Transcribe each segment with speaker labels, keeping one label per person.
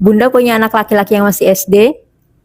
Speaker 1: Bunda punya anak laki-laki yang masih SD,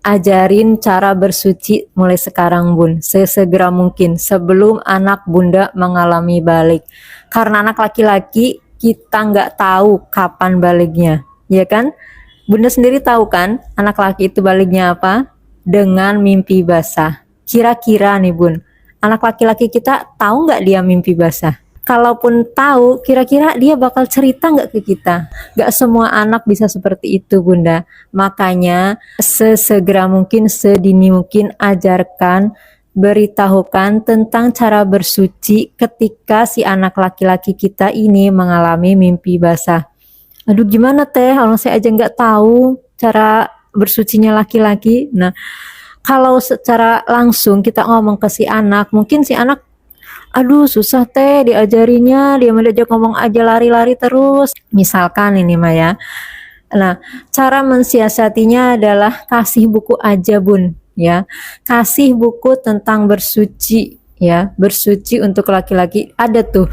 Speaker 1: ajarin cara bersuci mulai sekarang Bun, sesegera mungkin sebelum anak Bunda mengalami balik. Karena anak laki-laki kita nggak tahu kapan baliknya, ya kan? Bunda sendiri tahu kan anak laki itu baliknya apa? Dengan mimpi basah. Kira-kira nih Bun, anak laki-laki kita tahu nggak dia mimpi basah? Kalaupun tahu, kira-kira dia bakal cerita nggak ke kita? Nggak semua anak bisa seperti itu, Bunda. Makanya sesegera mungkin, sedini mungkin ajarkan, beritahukan tentang cara bersuci ketika si anak laki-laki kita ini mengalami mimpi basah. Aduh gimana teh, orang saya aja nggak tahu cara bersucinya laki-laki. Nah, kalau secara langsung kita ngomong ke si anak, mungkin si anak aduh susah teh diajarinya, dia mah diajak ngomong aja lari-lari terus. Misalkan ini mah ya. Nah, cara mensiasatinya adalah kasih buku aja Bun, ya. Kasih buku tentang bersuci, ya. Bersuci untuk laki-laki. Ada tuh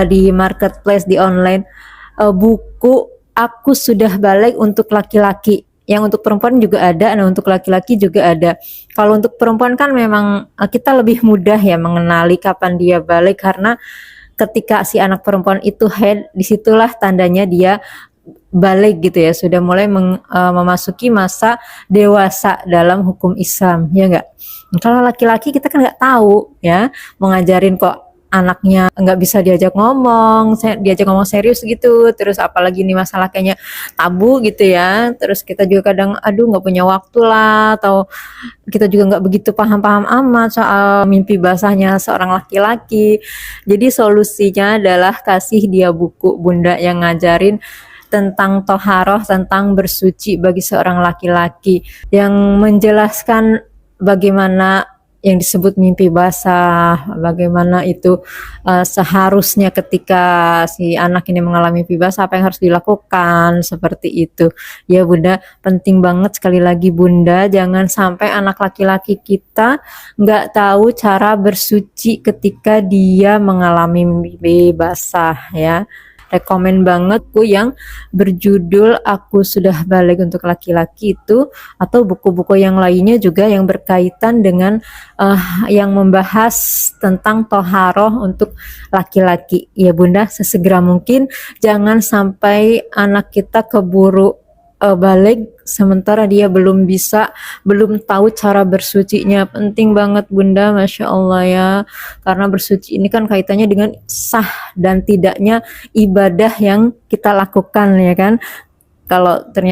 Speaker 1: di marketplace di online buku Aku Sudah Balik untuk laki-laki. Yang untuk perempuan juga ada, nah untuk laki-laki juga ada. Kalau untuk perempuan kan memang kita lebih mudah ya mengenali kapan dia balik karena ketika si anak perempuan itu head, disitulah tandanya dia balik gitu ya, sudah mulai memasuki masa dewasa dalam hukum Islam, ya enggak? Kalau laki-laki kita kan nggak tahu ya, mau ngajarin kok anaknya nggak bisa diajak ngomong serius gitu, terus apalagi ini masalah kayaknya tabu gitu ya, terus kita juga kadang aduh nggak punya waktu lah, atau kita juga nggak begitu paham-paham amat soal mimpi basahnya seorang laki-laki. Jadi solusinya adalah kasih dia buku Bunda yang ngajarin tentang toharoh, tentang bersuci bagi seorang laki-laki, yang menjelaskan bagaimana yang disebut mimpi basah, bagaimana itu seharusnya ketika si anak ini mengalami mimpi basah, apa yang harus dilakukan, seperti itu. Ya Bunda, penting banget sekali lagi Bunda, jangan sampai anak laki-laki kita nggak tahu cara bersuci ketika dia mengalami mimpi basah ya. Rekomen banget buku yang berjudul Aku Sudah Balik untuk laki-laki itu, atau buku-buku yang lainnya juga yang berkaitan dengan yang membahas tentang toharoh untuk laki-laki. Ya Bunda, sesegera mungkin jangan sampai anak kita keburu balik sementara dia belum tahu cara bersucinya. Penting banget Bunda, Masya Allah ya, karena bersuci ini kan kaitannya dengan sah dan tidaknya ibadah yang kita lakukan ya kan. Kalau ternyata